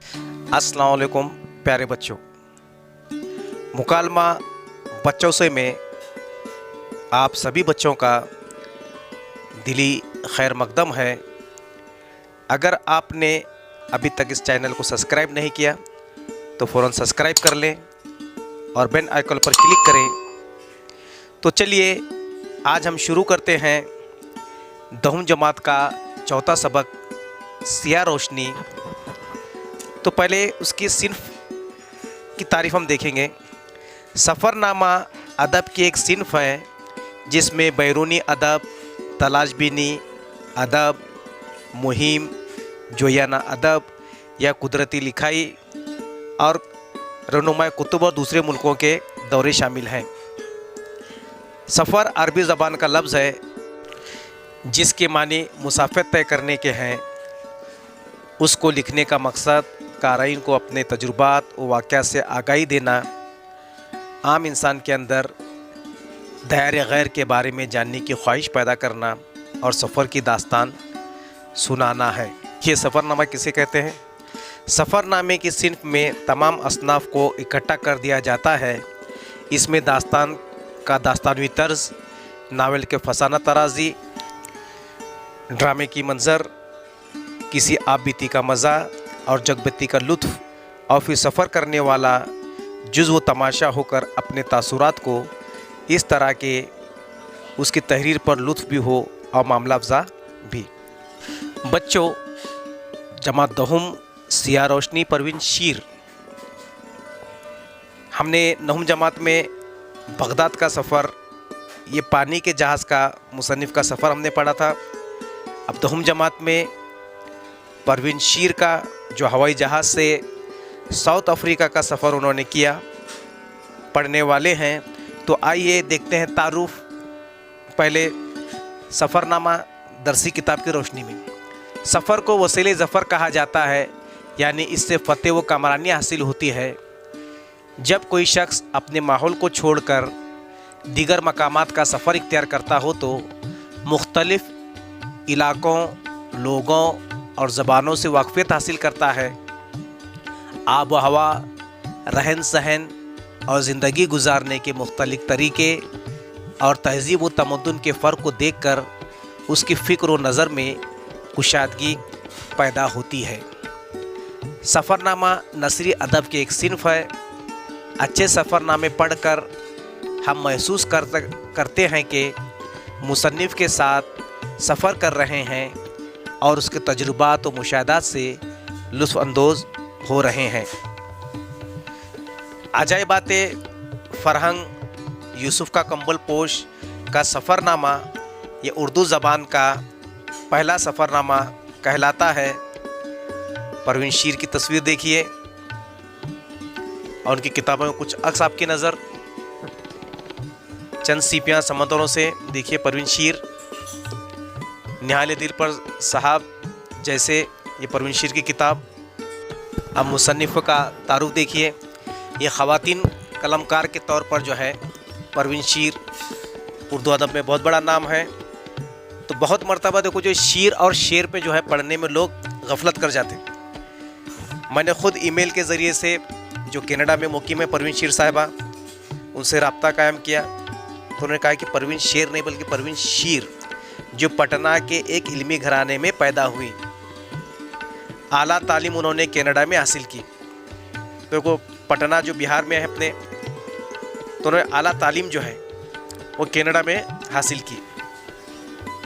अस्सलाम वालेकुम प्यारे बच्चों। मुकालमा बच्चों से में आप सभी बच्चों का दिली खैर मकदम है। अगर आपने अभी तक इस चैनल को सब्सक्राइब नहीं किया तो फ़ौरन सब्सक्राइब कर लें और बेल आइकन पर क्लिक करें। तो चलिए आज हम शुरू करते हैं 10वीं जमात का चौथा सबक सिया रोशनी। तो पहले उसकी सिन्फ की तारीफ़ हम देखेंगे। सफ़रनामा अदब की एक सिन्फ है जिसमें बैरूनी अदब, तलाशबीनी अदब, मुहिम, जोयाना अदब या कुदरती लिखाई और रहनुमाई कुतुब और दूसरे मुल्कों के दौरे शामिल हैं। सफ़र अरबी ज़बान का लफ्ज़ है जिसके मानी मुसाफिर तय करने के हैं। उसको लिखने का मकसद क़ारीन को अपने तजुर्बात व वाक़या से आगाही देना, आम इंसान के अंदर दायरे गैर के बारे में जानने की ख्वाहिश पैदा करना और सफ़र की दास्तान सुनाना है। ये सफ़रनामा किसे कहते हैं? सफ़रनामे की सिन्फ में तमाम असनाफ को इकट्ठा कर दिया जाता है। इसमें दास्तान का दास्तानवी तर्ज, नावल के फसाना तराजी, ड्रामे की मंज़र, किसी आप बीती का मज़ा और जगबती का लुत्फ़ और फिर सफ़र करने वाला जुज़्व तमाशा होकर अपने तासुरात को इस तरह के उसकी तहरीर पर लुत्फ़ भी हो और मामला अफ़ज़ा भी। बच्चों, जमात दहुम सिया रोशनी परवीन शीर। हमने 9वीं जमात में बगदाद का सफ़र, ये पानी के जहाज़ का मुसन्निफ़ का सफ़र हमने पढ़ा था। अब 10वीं जमात में परवीन शीर का जो हवाई जहाज़ से साउथ अफ्रीका का सफ़र उन्होंने किया, पढ़ने वाले हैं। तो आइए देखते हैं तारुफ पहले सफ़रनामा दरसी किताब की रोशनी में। सफ़र को वसीले ज़फ़र कहा जाता है, यानी इससे फ़तेह व कामरानी हासिल होती है। जब कोई शख्स अपने माहौल को छोड़कर दीगर मकामात का सफ़र इख्तियार करता हो तो मुख्तलिफ़ इलाक़ों, लोगों और ज़बानों से वाक़फ़ियत हासिल करता है। आब व हवा, रहन सहन और ज़िंदगी गुजारने के मुख्तलिफ़ तरीक़े और तहज़ीब व तमद्दुन के फ़र्क को देखकर उसकी फ़िक्र व नज़र में कुशादगी पैदा होती है। सफ़रनामा नसरी अदब की एक सिन्फ है। अच्छे सफ़रनामे पढ़कर हम महसूस करते हैं कि मुसन्निफ़ के साथ सफ़र कर रहे हैं और उसके तजुर्बात व मुशाहदात से लुत्फ़ अंदोज़ हो रहे हैं। अजाइबाते फ़रहंग यूसुफ़ का कंबल पोश का सफ़रनामा ये उर्दू ज़बान का पहला सफ़रनामा कहलाता है। परवीन शीर की तस्वीर देखिए और उनकी किताबों में कुछ अक्स आपकी नज़र। चंद सीपियाँ समंदरों से देखिए परवीन शीर, निहाल दिल पर साहब जैसे ये परवीन शीर की किताब। अब मुसन्निफ़ का तारुफ देखिए। ये ख़वातीन कलमकार के तौर पर जो है परवीन शीर उर्दू अदब में बहुत बड़ा नाम है। तो बहुत मर्तबा देखो जो शीर और शेर पे जो है पढ़ने में लोग गफलत कर जाते। मैंने ख़ुद ईमेल के ज़रिए से जो कनाडा में मुकीम है परवीन शीर साहिबा, उनसे रब्ता कायम किया तो उन्होंने कहा कि परवीन शेर नहीं बल्कि परवीन शीर, जो पटना के एक इल्मी घराने में पैदा हुई। आला तालीम उन्होंने कनाडा में हासिल की। देखो पटना जो बिहार में है अपने, तो उन्होंने आला तालीम जो है वो कनाडा में हासिल की।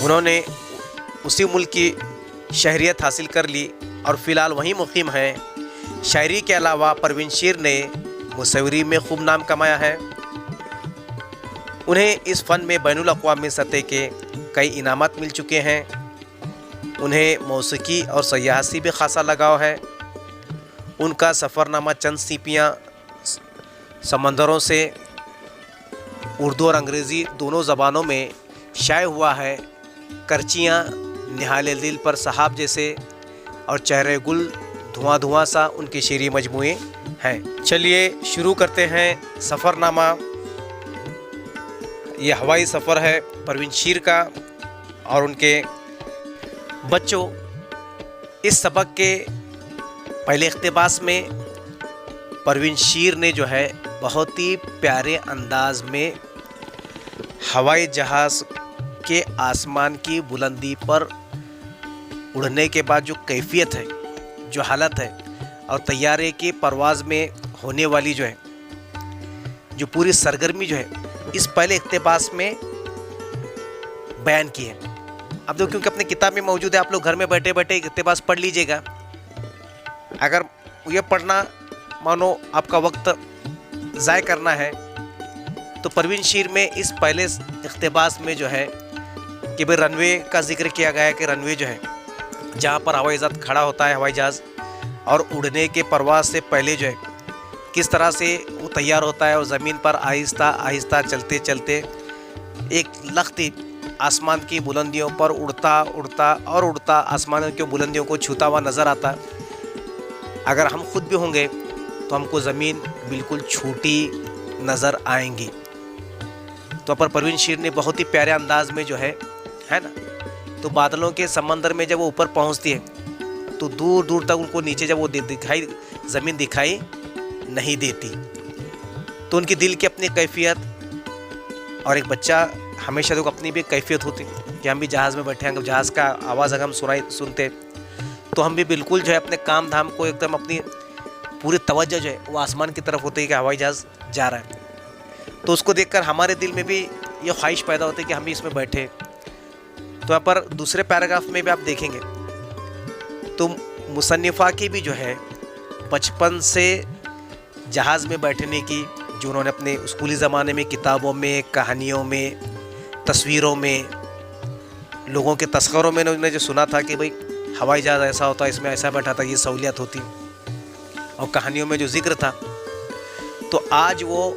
उन्होंने उसी मुल्क की शहरियत हासिल कर ली और फ़िलहाल वहीं मुक़ीम है। शायरी के अलावा परवीन शीर ने मुसव्विरी में खूब नाम कमाया है। उन्हें इस फ़न में बैनुल अक़वामी सतह के कई इनामात मिल चुके हैं। उन्हें मौसीकी और सयाहती भी ख़ासा लगाव है। उनका सफ़रनामा चंद सीपियाँ समंदरों से उर्दू और अंग्रेज़ी दोनों ज़बानों में शाये हुआ है। करचियाँ, निहाल दिल पर साहब जैसे और चेहरे गुल, धुआं धुआं सा उनके शेरी मजमूए हैं। चलिए शुरू करते हैं सफ़रनामा। ये हवाई सफ़र है परवीन शीर का और उनके बच्चों। इस सबक के पहले इक़्तिबास में परवीन शीर ने जो है बहुत ही प्यारे अंदाज में हवाई जहाज़ के आसमान की बुलंदी पर उड़ने के बाद जो कैफियत है, जो हालत है, और तैयारे की परवाज़ में होने वाली जो है, जो पूरी सरगर्मी जो है, इस पहले इक़्तिबास में बयान की है। अब देखो, क्योंकि अपने किताब में मौजूद है, आप लोग घर में बैठे बैठे इक़्तिबास पढ़ लीजिएगा। अगर ये पढ़ना मानो आपका वक्त ज़ाय करना है, तो परवीन शीर में इस पहले इक़्तिबास में जो है कि भाई रनवे का जिक्र किया गया है कि रनवे जो है जहाँ पर हवाई जहाज़ खड़ा होता है, हवाई जहाज़, और उड़ने के परवाज़ से पहले जो है किस तरह से वो तैयार होता है और ज़मीन पर आहिस्ता आहिस्ता चलते चलते एक लख्ती आसमान की बुलंदियों पर उड़ता उड़ता और उड़ता आसमान की बुलंदियों को छूता हुआ नज़र आता। अगर हम खुद भी होंगे तो हमको ज़मीन बिल्कुल छोटी नज़र आएंगी। तो पर परवीन शीर ने बहुत ही प्यारे अंदाज में जो है ना, तो बादलों के समंदर में जब वो ऊपर पहुंचती है तो दूर दूर तक उनको नीचे जब वो ज़मीन दिखाई नहीं देती। तो उनकी दिल की अपनी कैफियत, और एक बच्चा हमेशा तो अपनी भी कैफियत होती कि हम भी जहाज़ में बैठे हैं, जहाज़ का आवाज़ अगर हम सुनते तो हम भी बिल्कुल जो है अपने काम धाम को एकदम अपनी पूरी तवज्जो जो है वो आसमान की तरफ होती है कि हवाई जहाज़ जा रहा है। तो उसको देखकर हमारे दिल में भी ये ख्वाहिश पैदा होती है कि हम भी इसमें बैठे। तो यहाँ पर दूसरे पैराग्राफ में भी आप देखेंगे तो मुसन्निफ़ा की भी जो है बचपन से जहाज़ में बैठने की, जो उन्होंने अपने स्कूली ज़माने में किताबों में, कहानियों में, तस्वीरों में, लोगों के तस्करों में उन्होंने जो सुना था कि भाई हवाई जहाज़ ऐसा होता है, इसमें ऐसा बैठा था, ये सहूलियत होती, और कहानियों में जो जिक्र था, तो आज वो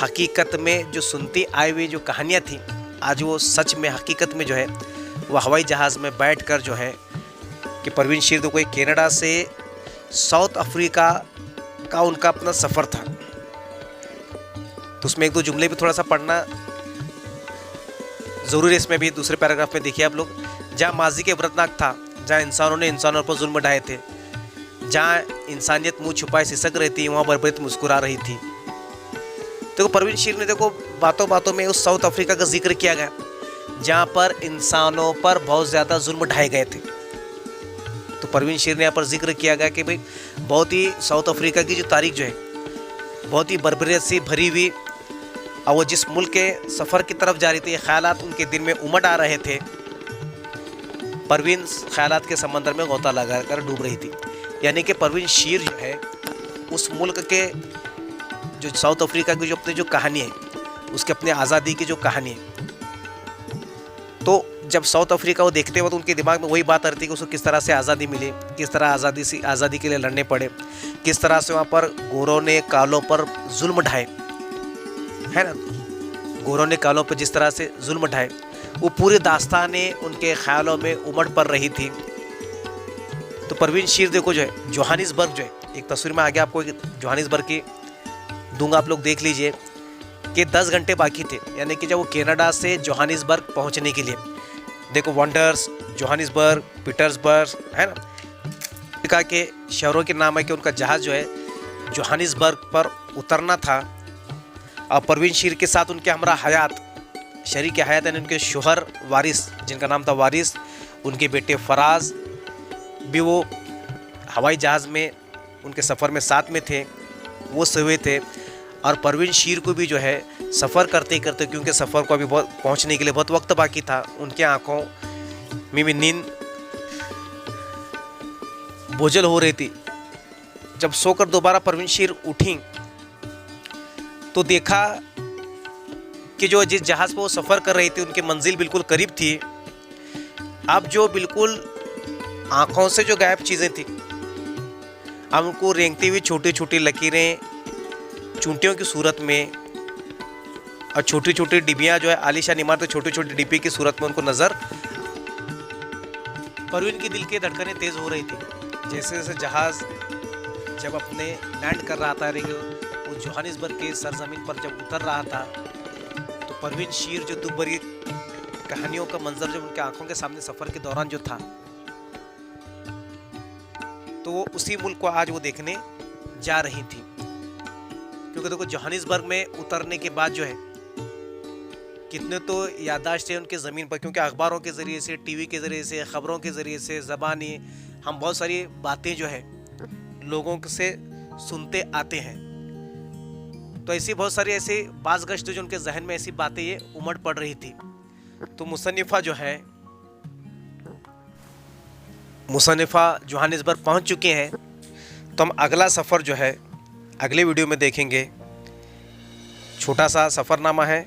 हकीकत में जो सुनती आई हुई जो कहानियाँ थी, आज वो सच में हकीकत में जो है वो हवाई जहाज़ में बैठकर जो है कि परवीन शीर तो कोई कनाडा से साउथ अफ्रीका का उनका अपना सफ़र था। तो उसमें एक दो जुमले भी थोड़ा सा पढ़ना ज़रूरी है। इसमें भी दूसरे पैराग्राफ में देखिए आप लोग, जहाँ माजी के व्रतनाक था, जहाँ इंसानों ने इंसानों पर जुल्म ढाए थे, जहाँ इंसानियत मुँह छुपाए सिसक रही थी, वहाँ बरबरीत मुस्कुरा रही थी। देखो परवीन शीर ने देखो बातों बातों में उस साउथ अफ्रीका का जिक्र किया गया जहाँ पर इंसानों पर बहुत ज़्यादा जुल्म ढाए गए थे। तो परवीन शीर ने यहाँ पर जिक्र किया गया कि भाई बहुत ही साउथ अफ्रीका की जो तारीख जो है बहुत ही बर्बरियत से भरी हुई, और वो जिस मुल्क के सफ़र की तरफ जा रही थी, ख्यालात उनके दिल में उमड़ आ रहे थे। परवीन ख्यालात के समंदर में गोता लगा कर डूब रही थी। यानी कि परवीन शीर जो है उस मुल्क के जो साउथ अफ्रीका की जो अपनी जो कहानी है, उसके अपने आज़ादी की जो कहानी है, तो जब साउथ अफ्रीका वो देखते हुए तो उनके दिमाग में वही बात आती है कि उसको किस तरह से आज़ादी मिली, किस तरह आज़ादी के लिए लड़ने पड़े, किस तरह से वहाँ पर गोरों ने कालों पर जुल्म ढाए, है ना, गोरों ने कालों पर जिस तरह से जुल्म ढाए, वो पूरी दास्तानें उनके ख्यालों में उमड़ पड़ रही थी। तो परवीन शीर देखो जो है जोहानिसबर्ग जो है, एक तस्वीर में आगे आपको जोहानिसबर्ग की दूंगा, आप लोग देख लीजिए कि 10 घंटे बाकी थे। यानी कि जब वो कनाडा से जोहानिसबर्ग पहुंचने के लिए, देखो वंडर्स, जोहानिसबर्ग, पीटर्सबर्ग, है ना, अफ्रीका के शहरों के नाम है कि उनका जहाज़ जो है जोहानिसबर्ग पर उतरना था। और परवीन शीर के साथ उनके हमरा हयात, शरीक हयात यानी उनके शोहर वारिस, जिनका नाम था वारिस, उनके बेटे फराज भी वो हवाई जहाज़ में उनके सफ़र में साथ में थे, वो सोए थे। और परवीन शीर को भी जो है सफ़र करते करते, क्योंकि सफ़र को अभी बहुत पहुंचने के लिए बहुत वक्त बाकी था, उनके आँखों में भी नींद बोझल हो रही थी। जब सोकर दोबारा परवीन शीर उठी तो देखा कि जो जिस जहाज़ पर वो सफ़र कर रही थी उनकी मंजिल बिल्कुल करीब थी। अब जो बिल्कुल आँखों से जो गायब चीज़ें थी, अब उनको रेंगती हुई छोटी छोटी लकीरें चूंटियों की सूरत में, और छोटी छोटी डिबियाँ जो है आलीशान इमारतें छोटी छोटी डिब्बी की सूरत में उनको नज़र। परवीन की दिल की धड़कनें तेज़ हो रही थी। जैसे जैसे जहाज़ जब अपने लैंड कर रहा था, वो जोहानिसबर्ग के सरजमीन पर जब उतर रहा था, तो परवीन शीर जो दुख भरी कहानियों का मंजर जो उनके आंखों के सामने सफ़र के दौरान जो था, तो वो उसी मुल्क को आज वो देखने जा रही थी। क्योंकि देखो जोहानिसबर्ग में उतरने के बाद जो है कितने तो याददाश्त है उनके ज़मीन पर, क्योंकि अखबारों के ज़रिए से, टीवी के ज़रिए से, ख़बरों के ज़रिए से, ज़बानी हम बहुत सारी बातें जो है लोगों से सुनते आते हैं। तो ऐसी बहुत सारी ऐसी बाज़ गश्त जो उनके जहन में ऐसी बातें ये उमड़ पड़ रही थी। तो मुसन्निफ़ा जो है, मुसन्निफ़ा जोहानिसबर्ग पहुंच चुके हैं। तो हम अगला सफ़र जो है अगले वीडियो में देखेंगे। छोटा सा सफ़रनामा है,